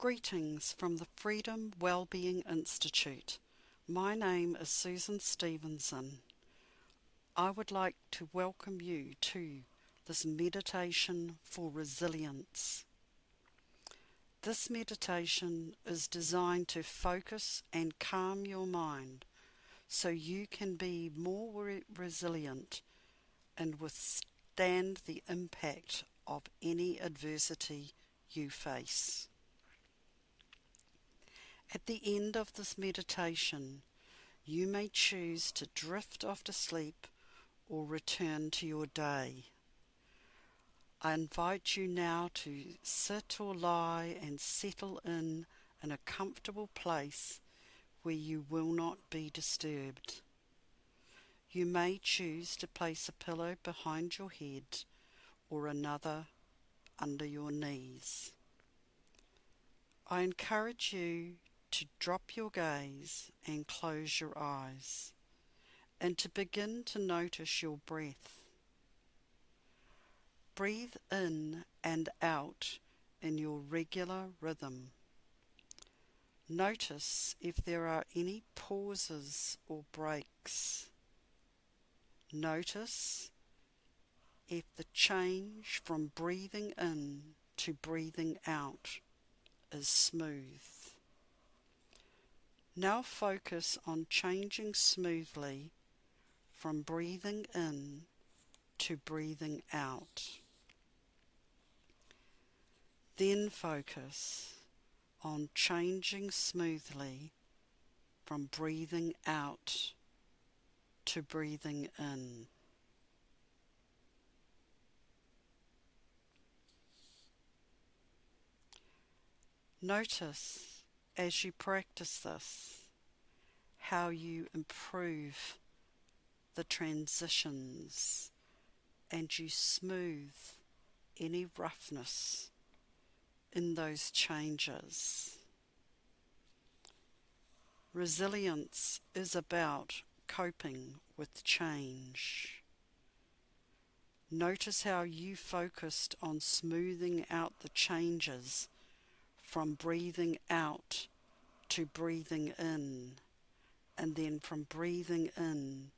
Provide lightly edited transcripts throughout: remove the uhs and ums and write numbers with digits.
Greetings from the Freedom Wellbeing Institute. My name is Susan Stevenson. I would like to welcome you to this meditation for resilience. This meditation is designed to focus and calm your mind so you can be more resilient and withstand the impact of any adversity you face. At the end of this meditation, you may choose to drift off to sleep or return to your day. I invite you now to sit or lie and settle in a comfortable place where you will not be disturbed. You may choose to place a pillow behind your head or another under your knees. I encourage you to drop your gaze and close your eyes, and to begin to notice your breath. Breathe in and out in your regular rhythm. Notice if there are any pauses or breaks. Notice if the change from breathing in to breathing out is smooth. Now focus on changing smoothly from breathing in to breathing out. Then focus on changing smoothly from breathing out to breathing in. Notice as you practice this how you improve the transitions and you smooth any roughness in those changes. Resilience is about coping with change. Notice how you focused on smoothing out the changes from breathing out to breathing in, and then from breathing in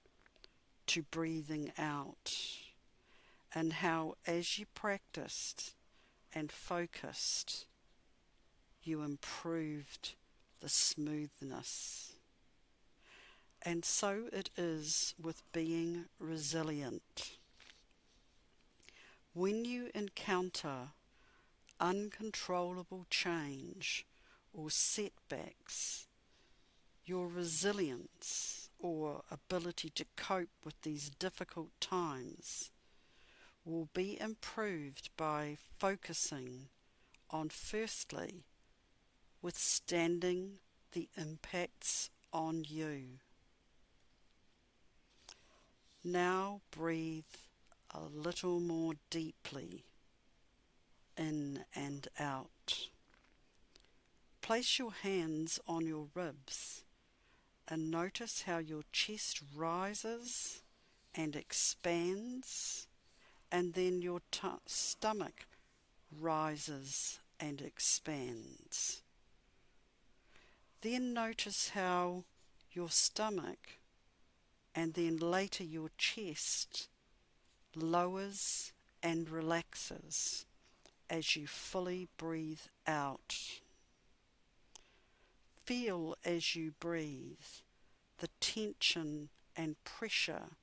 to breathing out, and how as you practiced and focused, you improved the smoothness. And so it is with being resilient. When you encounter uncontrollable change or setbacks, your resilience or ability to cope with these difficult times will be improved by focusing on, firstly, withstanding the impacts on you. Now breathe a little more deeply in and out. Place your hands on your ribs and notice how your chest rises and expands, and then your stomach rises and expands. Then notice how your stomach and then later your chest lowers and relaxes as you fully breathe out. Feel as you breathe the tension and pressure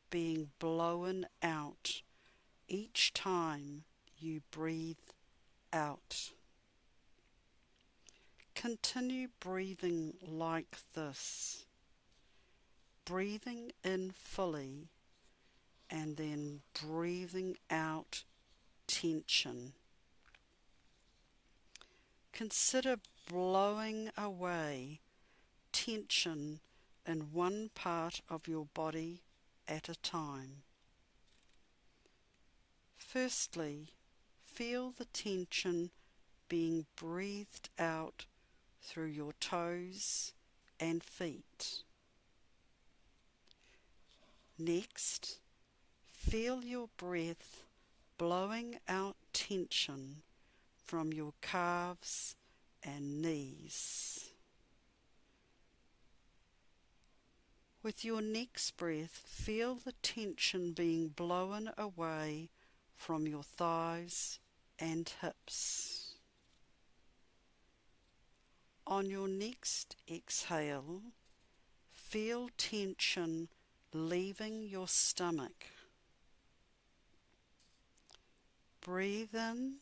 being blown out each time you breathe out. Continue breathing like this, breathing in fully and then breathing out tension. Consider blowing away tension in one part of your body at a time. Firstly, feel the tension being breathed out through your toes and feet. Next, feel your breath blowing out tension from your calves and knees. With your next breath, feel the tension being blown away from your thighs and hips. On your next exhale, feel tension leaving your stomach. Breathe in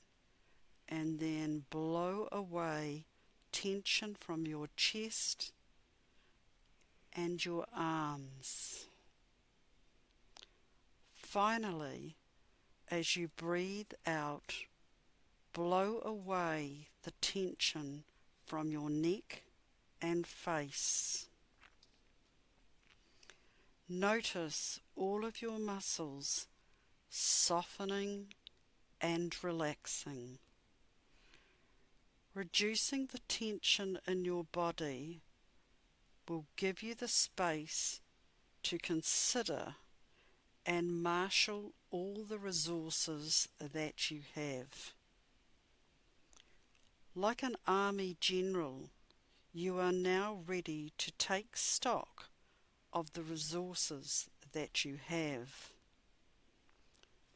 and then blow away tension from your chest and your arms. Finally, as you breathe out, blow away the tension from your neck and face. Notice all of your muscles softening and relaxing. Reducing the tension in your body will give you the space to consider and marshal all the resources that you have. Like an army general, you are now ready to take stock of the resources that you have.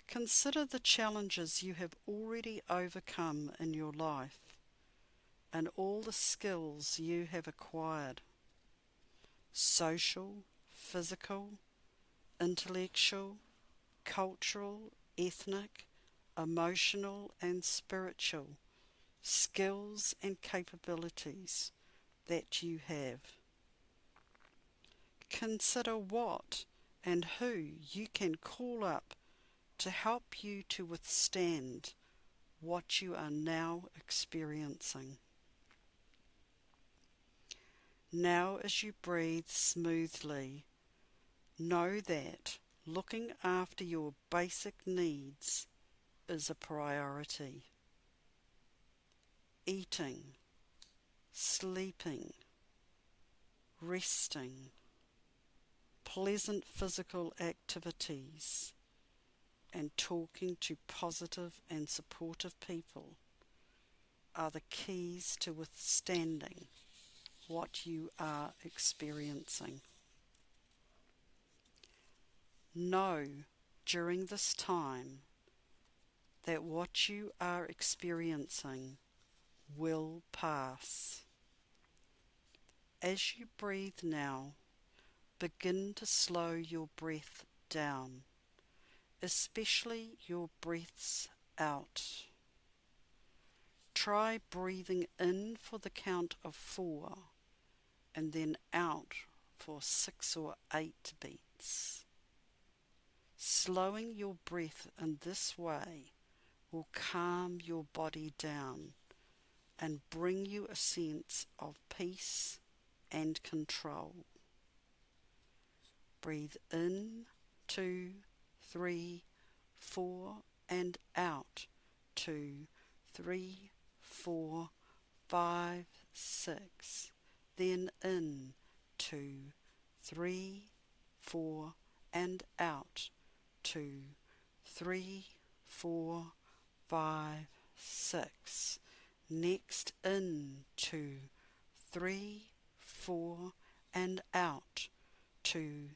Consider the challenges you have already overcome in your life and all the skills you have acquired. Social, physical, intellectual, cultural, ethnic, emotional and spiritual skills and capabilities that you have. Consider what and who you can call up to help you to withstand what you are now experiencing. Now as you breathe smoothly, know that looking after your basic needs is a priority. Eating, sleeping, resting, pleasant physical activities, and talking to positive and supportive people are the keys to withstanding what you are experiencing. Know during this time that what you are experiencing will pass. As you breathe now, begin to slow your breath down, especially your breaths out. Try breathing in for the count of 4 and then out for 6 or 8 beats. Slowing your breath in this way will calm your body down and bring you a sense of peace and control. Breathe in 2, 3, 4 and out 2, 3, 4, 5, 6. Then in 2, 3, 4 and out 2, 3, 4, 5, 6. Next in 2, 3, 4 and out 2,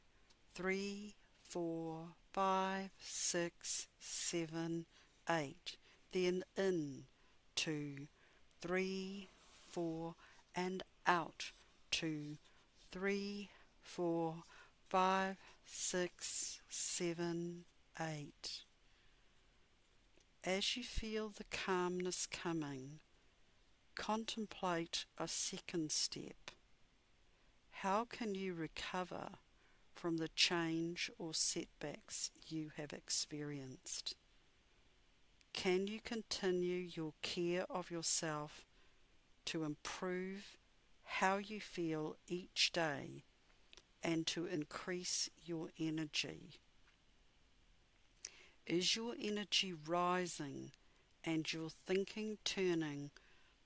3, 4, 5, 6, 7, 8. Then in 2, 3, 4 and out 2, 3, 4, 5, 6, 7, 8. As you feel the calmness coming, contemplate a second step. How can you recover from the change or setbacks you have experienced? Can you continue your care of yourself to improve how you feel each day and to increase your energy? Is your energy rising and your thinking turning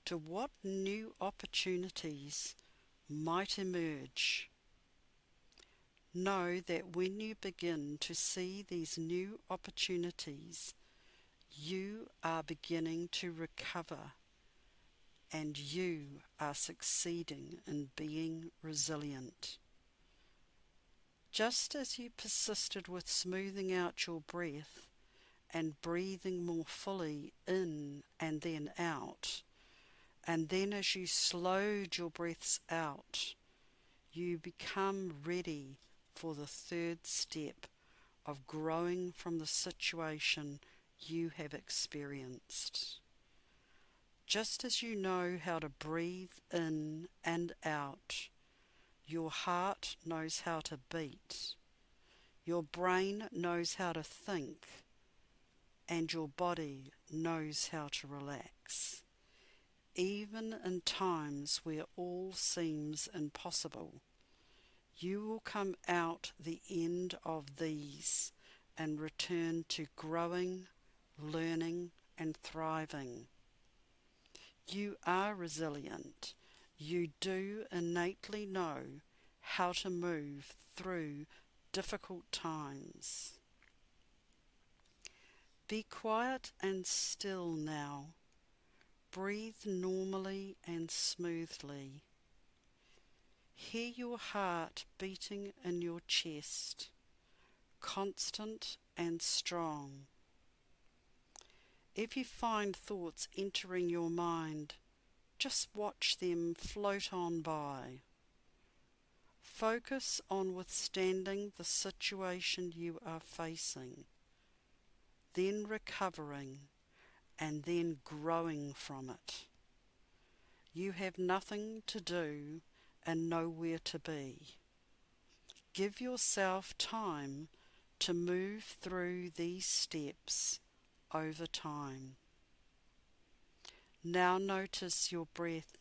to what new opportunities might emerge? Know that when you begin to see these new opportunities, you are beginning to recover and you are succeeding in being resilient. Just as you persisted with smoothing out your breath and breathing more fully in and then out, and then as you slowed your breaths out, you become ready for the third step of growing from the situation you have experienced. Just as you know how to breathe in and out, your heart knows how to beat, your brain knows how to think, and your body knows how to relax. Even in times where all seems impossible, you will come out the end of these and return to growing, learning, and thriving. You are resilient. You do innately know how to move through difficult times. Be quiet and still now. Breathe normally and smoothly. Hear your heart beating in your chest, constant and strong. If you find thoughts entering your mind, just watch them float on by. Focus on withstanding the situation you are facing, then recovering, and then growing from it. You have nothing to do and nowhere to be. Give yourself time to move through these steps over time. Now notice your breath,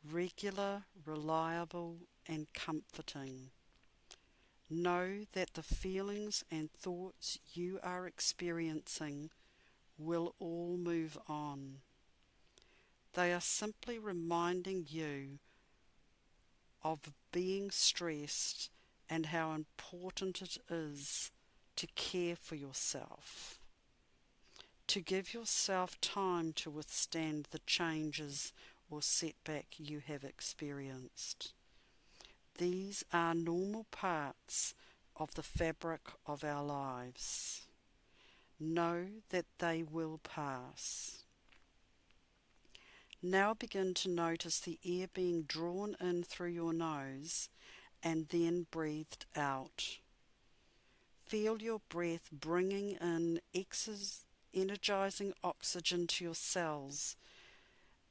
regular, reliable, and comforting. Know that the feelings and thoughts you are experiencing will all move on. They are simply reminding you of being stressed and how important it is to care for yourself, to give yourself time to withstand the changes or setback you have experienced. These are normal parts of the fabric of our lives. Know that they will pass. Now begin to notice the air being drawn in through your nose and then breathed out. Feel your breath bringing in energizing oxygen to your cells,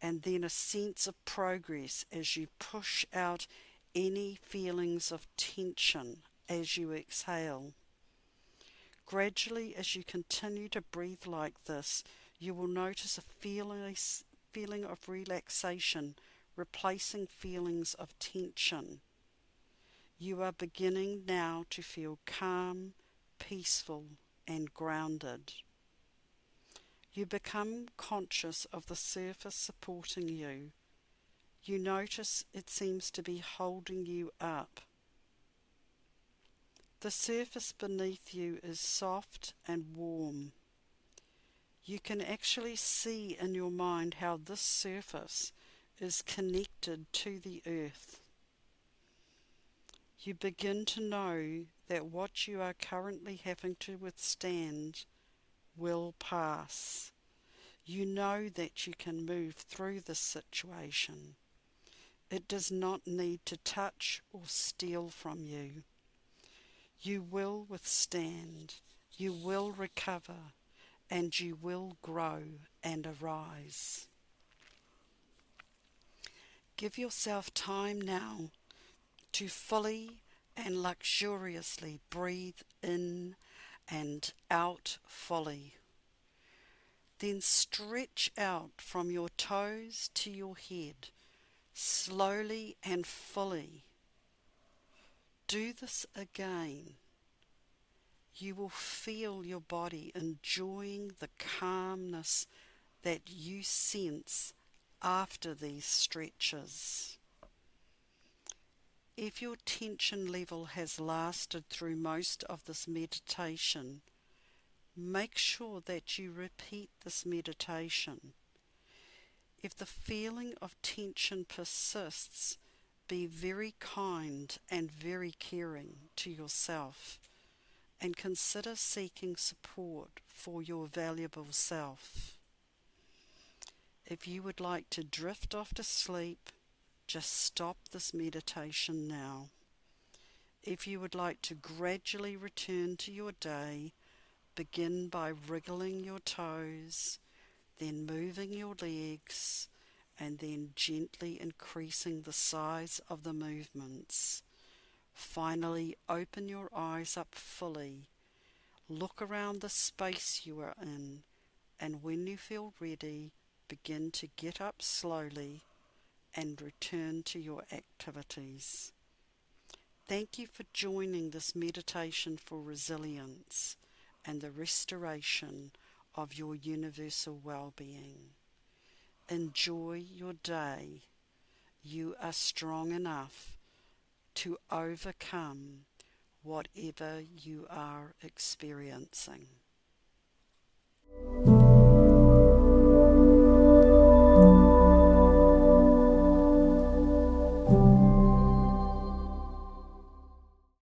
and then a sense of progress as you push out any feelings of tension as you exhale. Gradually, as you continue to breathe like this, you will notice a feeling of relaxation replacing feelings of tension. You are beginning now to feel calm, peaceful, and grounded. You become conscious of the surface supporting you. You notice it seems to be holding you up. The surface beneath you is soft and warm. You can actually see in your mind how this surface is connected to the earth. You begin to know that what you are currently having to withstand will pass. You know that you can move through this situation. It does not need to touch or steal from you. You will withstand, you will recover, and you will grow and arise. Give yourself time now to fully and luxuriously breathe in and out fully. Then stretch out from your toes to your head, slowly and fully. Do this again. You will feel your body enjoying the calmness that you sense after these stretches. If your tension level has lasted through most of this meditation, make sure that you repeat this meditation. If the feeling of tension persists, be very kind and very caring to yourself and consider seeking support for your valuable self. If you would like to drift off to sleep, just stop this meditation now. If you would like to gradually return to your day, begin by wriggling your toes, then moving your legs, and then gently increasing the size of the movements. Finally, open your eyes up fully. Look around the space you are in, and when you feel ready, begin to get up slowly and return to your activities. Thank you for joining this meditation for resilience and the restoration of your universal well-being. Enjoy your day. You are strong enough to overcome whatever you are experiencing.